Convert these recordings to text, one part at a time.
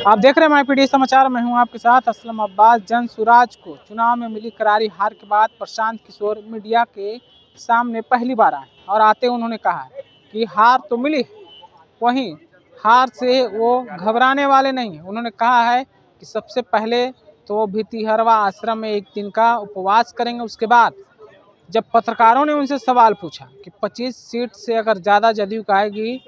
आप देख रहे हैं MyPD समाचार। मैं हूं आपके साथ असलम अब्बास। जनसुराज को चुनाव में मिली करारी हार के बाद प्रशांत किशोर मीडिया के सामने पहली बार आए और आते उन्होंने कहा कि हार तो मिली, वहीं हार से वो घबराने वाले नहीं। उन्होंने कहा है कि सबसे पहले तो भितिहरवा आश्रम में एक दिन का उपवास करेंगे। उसके बाद जब पत्रकारों ने उनसे सवाल पूछा कि 25 सीट से अगर ज़्यादा जदयू का आएगी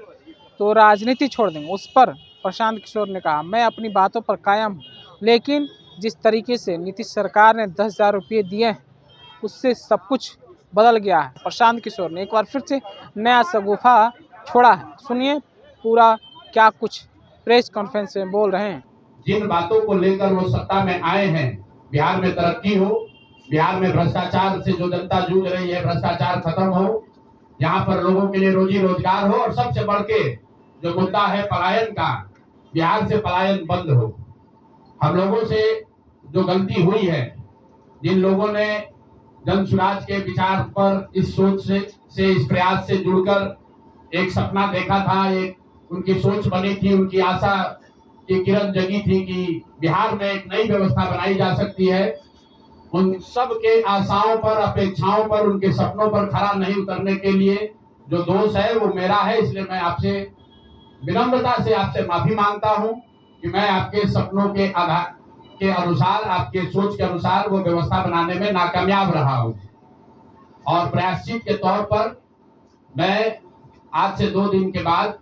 तो राजनीति छोड़ देंगे, उस पर प्रशांत किशोर ने कहा, मैं अपनी बातों पर कायम हूँ, लेकिन जिस तरीके से नीतीश सरकार ने 10,000 रुपये दिए हैं उससे सब कुछ बदल गया है। प्रशांत किशोर ने एक बार फिर से नया शगुफा छोड़ा है। सुनिए पूरा क्या कुछ प्रेस कॉन्फ्रेंस में बोल रहे हैं। जिन बातों को लेकर वो सत्ता में आए हैं, बिहार में तरक्की हो, बिहार में भ्रष्टाचार से जो जनता जूझ रही है भ्रष्टाचार खत्म हो, यहाँ पर लोगों के लिए रोजी रोजगार हो, और सबसे बढ़ के जो मुद्दा है पलायन का, बिहार से पलायन बंद हो। हम लोगों से जो गलती हुई है, जिन लोगों ने जनसुराज के विचार पर इस सोच से इस प्रयास से जुड़कर एक सपना देखा था, एक उनकी सोच बनी थी, उनकी आशा की किरण जगी थी कि बिहार में एक नई व्यवस्था बनाई जा सकती है, उन सब के आशाओं पर, अपेक्षाओं पर, उनके सपनों पर खरा नहीं उतरने के लिए जो दोष है वो मेरा है। इसलिए मैं आपसे विनम्रता से आपसे माफी मांगता हूं कि मैं आपके सपनों के आधार के अनुसार, आपके सोच के अनुसार वो व्यवस्था बनाने में नाकामयाब रहा हूं। और प्रायश्चित के तौर पर मैं आज से 2 दिन के बाद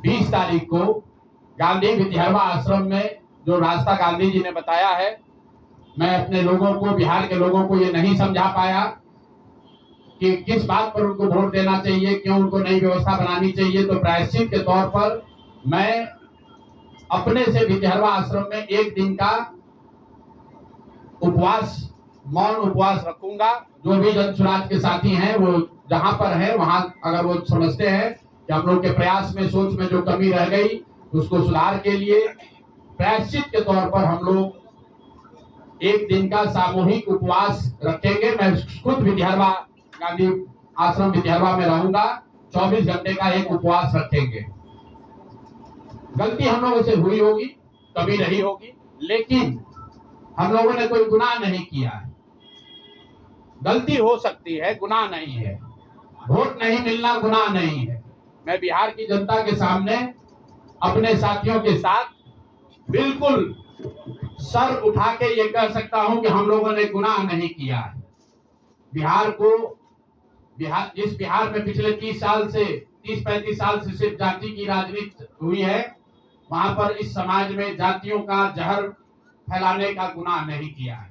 20 तारीख को गांधी भितिहरवा आश्रम में जो रास्ता गांधी जी ने बताया है, मैं अपने लोगों को, बिहार के लोगों को ये नहीं समझा पाया कि किस बात पर उनको वोट देना चाहिए, क्यों उनको नई व्यवस्था बनानी चाहिए। तो प्रायश्चित के तौर पर मैं अपने से भितिहरवा आश्रम में एक दिन का उपवास, मौन उपवास रखूंगा। जो भी जनसुराज के साथी हैं वो जहां पर है वहां अगर वो समझते हैं कि हम लोग के प्रयास में, सोच में जो कमी रह गई उसको सुधार के लिए प्रायश्चित के तौर पर हम लोग एक दिन का सामूहिक उपवास रखेंगे। मैं खुद भितिहरवा, गांधी आश्रम भितिहरवा में रहूंगा। 24 घंटे का एक उपवास रखेंगे। गलती हम लोगों से हुई होगी, कभी रही होगी, लेकिन हम लोगों ने कोई गुनाह नहीं किया है। गलती हो सकती है, गुनाह नहीं है। वोट नहीं मिलना गुनाह नहीं है। मैं बिहार की जनता के सामने अपने साथियों के साथ बिल्कुल सर उठा के ये कह सकता हूं कि हम लोगों ने गुनाह नहीं किया है। जिस बिहार में पिछले 30-35 साल से सिर्फ जाति की राजनीति हुई है, वहां पर इस समाज में जातियों का जहर फैलाने का गुनाह नहीं किया है।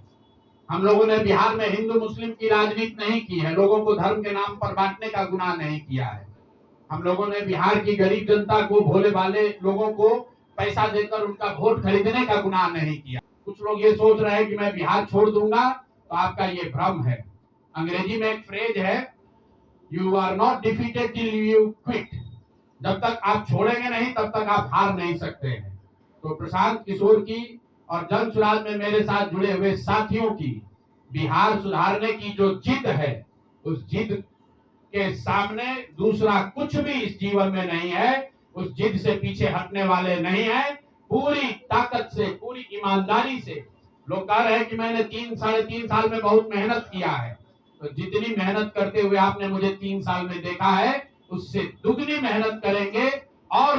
हम लोगों ने बिहार में हिंदू मुस्लिम की राजनीति नहीं की है, लोगों को धर्म के नाम पर बांटने का गुनाह नहीं किया है। हम लोगों ने बिहार की गरीब जनता को, भोले भाले लोगों को पैसा देकर उनका वोट खरीदने का गुनाह नहीं किया। कुछ लोग ये सोच रहे हैं कि मैं बिहार छोड़ दूंगा, तो आपका ये भ्रम है। अंग्रेजी में एक फ्रेज है, you are not defeated till you quit. जब तक आप छोड़ेंगे नहीं तब तक आप हार नहीं सकते हैं। तो प्रशांत किशोर की और जनसुराज में मेरे साथ जुड़े हुए साथियों की बिहार सुधारने की जो जिद है, उस जिद के सामने दूसरा कुछ भी इस जीवन में नहीं है। उस जिद से पीछे हटने वाले नहीं है। पूरी ताकत से, पूरी ईमानदारी से। लोग कह रहे हैं कि मैंने 3-3.5 साल में बहुत मेहनत किया है, तो जितनी मेहनत करते हुए आपने मुझे 3 साल में देखा है, उससे दुगनी मेहनत करेंगे और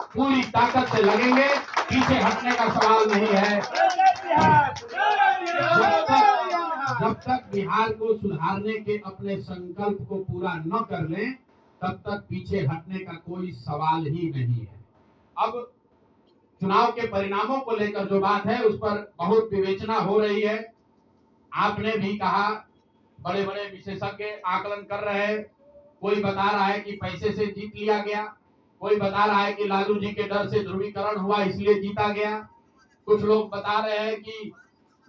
पूरी ताकत से लगेंगे। पीछे हटने का सवाल नहीं है। जब तक बिहार को सुधारने के अपने संकल्प को पूरा न कर लें, तब तक पीछे हटने का कोई सवाल ही नहीं है। अब चुनाव के परिणामों को लेकर जो बात है उस पर बहुत विवेचना हो रही है। आपने भी कहा, बड़े बड़े विशेषज्ञ आकलन कर रहे हैं। कोई बता रहा है कि पैसे से जीत लिया गया, कोई बता रहा है कि लालू जी के डर से ध्रुवीकरण हुआ इसलिए जीता गया। कुछ लोग बता रहे हैं कि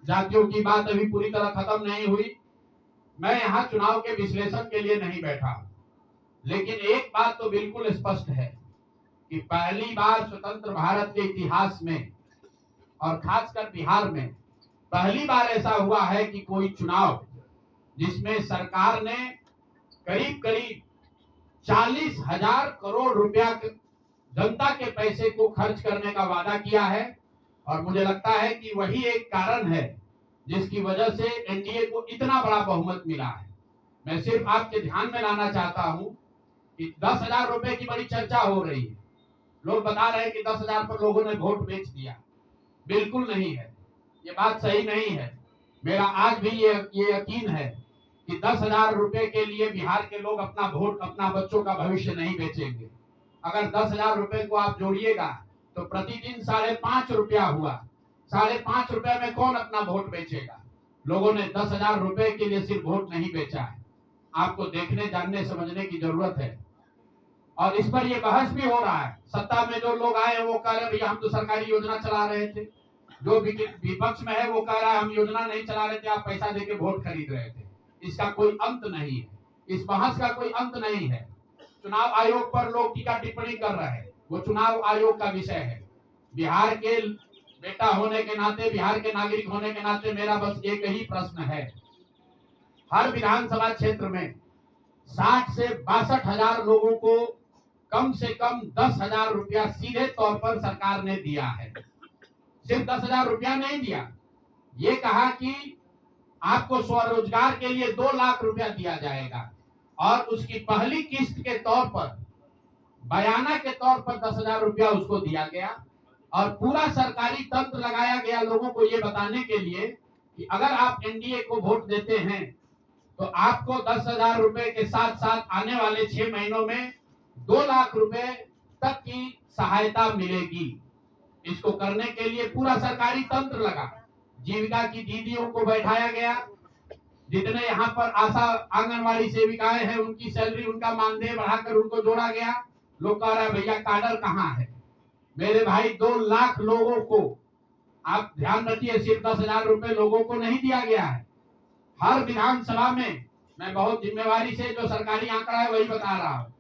जातियों की बात अभी पूरी तरह खत्म नहीं हुई। मैं यहाँ चुनाव के विश्लेषण के लिए नहीं बैठा, लेकिन एक बात तो बिल्कुल स्पष्ट है कि पहली बार स्वतंत्र भारत के इतिहास में और खासकर बिहार में पहली बार ऐसा हुआ है कि कोई चुनाव जिसमें सरकार ने करीब 40,000 करोड़ रुपया जनता के पैसे को खर्च करने का वादा किया है। और मुझे लगता है कि वही एक कारण है जिसकी वजह से एनडीए को इतना बड़ा बहुमत मिला है। मैं सिर्फ आपके ध्यान में लाना चाहता हूं कि 10,000 रुपए की बड़ी चर्चा हो रही है। लोग बता रहे हैं कि 10,000 पर लोगों ने वोट बेच दिया। बिल्कुल नहीं है, ये बात सही नहीं है। मेरा आज भी ये यकीन है कि 10,000 रुपए के लिए बिहार के लोग अपना वोट, अपना बच्चों का भविष्य नहीं बेचेंगे। अगर 10,000 रुपए को आप जोड़िएगा तो प्रतिदिन 5.5 रुपया हुआ। 5.5 रुपए में कौन अपना वोट बेचेगा? लोगों ने 10,000 रुपए के लिए सिर्फ वोट नहीं बेचा है। आपको देखने, जानने, समझने की जरूरत है। और इस पर ये बहस भी हो रहा है। सत्ता में जो लोग आए वो कह रहे भैया हम तो सरकारी योजना चला रहे थे। जो विपक्ष में है वो कह रहा है हम योजना नहीं चला रहे थे, आप पैसा देके वोट खरीद रहे थे। इसका कोई अंत नहीं है, इस बहस का कोई अंत नहीं है। चुनाव आयोग पर लोग टीका टिप्पणी कर रहे हैं, वो चुनाव आयोग का विषय है। बिहार के बेटा होने के नाते, बिहार के नागरिक होने के नाते मेरा बस एक ही प्रश्न है। हर विधानसभा क्षेत्र में 60 से 62,000 लोगों को कम से कम 10,000 रुपया सीधे तौर पर सरकार ने दिया है। सिर्फ 10,000 रुपया नहीं दिया, ये कहा कि आपको स्वरोजगार के लिए 2 लाख रुपया दिया जाएगा और उसकी पहली किस्त के तौर पर, बयाना के तौर पर 10,000 रुपया उसको दिया गया। और पूरा सरकारी तंत्र लगाया गया लोगों को ये बताने के लिए कि अगर आप एनडीए को वोट देते हैं तो आपको 10,000 रुपए के साथ साथ आने वाले 6 महीनों में 2 लाख रुपए तक की सहायता मिलेगी। इसको करने के लिए पूरा सरकारी तंत्र लगा। जीविका की दीदियों को बैठाया गया। जितने यहाँ पर आशा आंगनवाड़ी सेविकाएं हैं उनकी सैलरी, उनका मानदेय बढ़ाकर उनको जोड़ा गया। लोग कह रहे हैं भैया काडर कहाँ है? मेरे भाई 2 लाख लोगों को, आप ध्यान रखिए, सिर्फ 10,000 रुपए लोगों को नहीं दिया गया है। हर विधानसभा में, मैं बहुत जिम्मेवारी से जो सरकारी आंकड़ा है वही बता रहा हूं,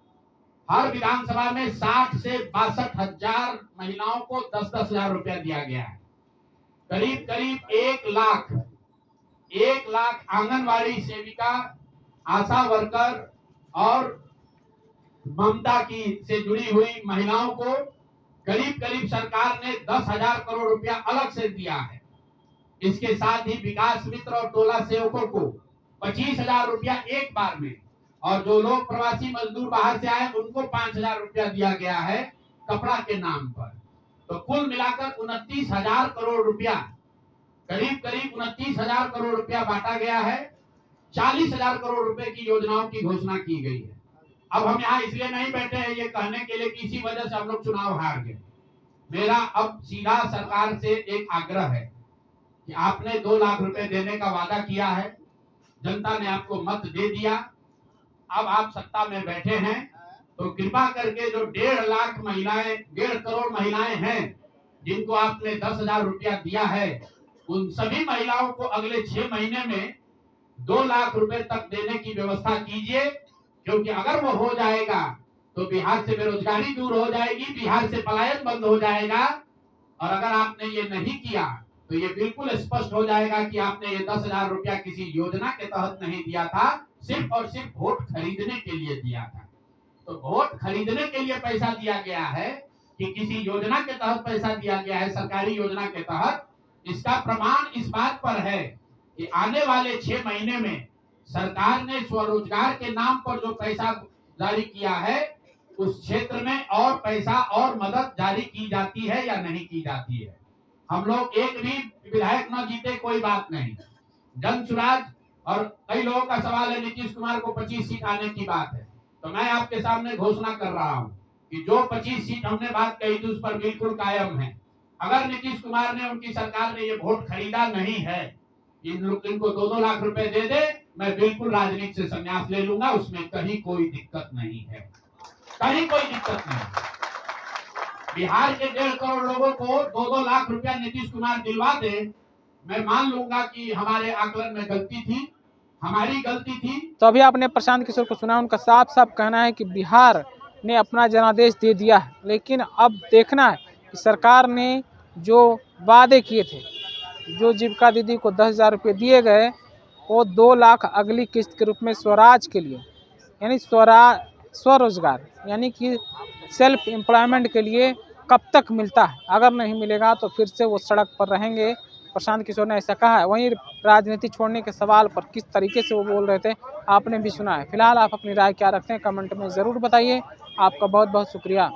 हर विधानसभा में 60 से 62,000 महिलाओं को 10,000 रुपया दिया गया है। करीब करीब 1 लाख आंगनवाड़ी सेविका, आशा वर्कर और ममता की से जुड़ी हुई महिलाओं को करीब करीब सरकार ने 10,000 करोड़ रुपया अलग से दिया है। इसके साथ ही विकास मित्र और टोला सेवकों को 25,000 रुपया एक बार में, और जो लोग प्रवासी मजदूर बाहर से आए उनको 5,000 रुपया दिया गया है कपड़ा के नाम पर। तो कुल मिलाकर 29,000 करोड़ रुपया, करीब करीब 29,000 करोड़ रुपया बांटा गया है। 40,000 करोड़ रुपए की योजनाओं की घोषणा की गई है। अब हम यहाँ इसलिए नहीं बैठे हैं ये कहने के लिए कि इसी वजह से हम लोग चुनाव हार गए। मेरा अब सीधा सरकार से एक आग्रह है कि आपने 2 लाख रुपए देने का वादा किया है, जनता ने आपको मत दे दिया, अब आप सत्ता में बैठे हैं, तो कृपा करके जो 1.5 लाख महिलाएं, 1.5 करोड़ महिलाएं हैं जिनको आपने 10,000 रुपया दिया है, उन सभी महिलाओं को अगले 6 महीने में 2 लाख रुपए तक देने की व्यवस्था कीजिए। क्योंकि अगर वो हो जाएगा तो बिहार से बेरोजगारी दूर हो जाएगी, बिहार से पलायन बंद हो जाएगा। और अगर आपने ये नहीं किया तो ये बिल्कुल स्पष्ट हो जाएगा कि आपने ये 10,000 रुपया किसी योजना के तहत नहीं दिया था, सिर्फ और सिर्फ वोट खरीदने के लिए दिया था। तो वोट खरीदने के लिए पैसा दिया गया है कि किसी योजना के तहत पैसा दिया गया है, सरकारी योजना के तहत, इसका प्रमाण इस बात पर है कि आने वाले 6 महीने में सरकार ने स्वरोजगार के नाम पर जो पैसा जारी किया है उस क्षेत्र में और पैसा और मदद जारी की जाती है या नहीं की जाती है। हम लोग एक भी विधायक न जीते कोई बात नहीं, जन सुराज, और कई लोगों का सवाल है नीतीश कुमार को 25 सीट आने की बात है, तो मैं आपके सामने घोषणा कर रहा हूं कि जो 25 सीट हमने बात कही थी उस पर बिल्कुल कायम है। अगर नीतीश कुमार ने, उनकी सरकार ने ये वोट खरीदा नहीं है, इनको 2-2 लाख रुपए दे दे, मैं बिल्कुल राजनीति से संन्यास ले लूंगा, उसमें कहीं कोई दिक्कत नहीं है, कहीं कोई दिक्कत नहीं। बिहार के 1.5 करोड़ लोगों को 2-2 लाख रुपया नीतीश कुमार दिलवा दे, मैं मान लूंगा कि हमारे आकलन में गलती थी, हमारी गलती थी। तो अभी आपने प्रशांत किशोर को सुना, उनका साफ साफ कहना है कि बिहार ने अपना जनादेश दे दिया है, लेकिन अब देखना है कि सरकार ने जो वादे किए थे, जो जीविका दीदी को 10,000 रुपये दिए गए, वो 2 लाख अगली किस्त के रूप में स्वराज के लिए, यानी स्वराज स्वरोजगार यानी कि सेल्फ एम्प्लॉयमेंट के लिए कब तक मिलता है, अगर नहीं मिलेगा तो फिर से वो सड़क पर रहेंगे। प्रशांत किशोर ने ऐसा कहा है। वहीं राजनीति छोड़ने के सवाल पर किस तरीके से वो बोल रहे थे आपने भी सुना है। फिलहाल आप अपनी राय क्या रखते हैं कमेंट में ज़रूर बताइए। आपका बहुत बहुत शुक्रिया।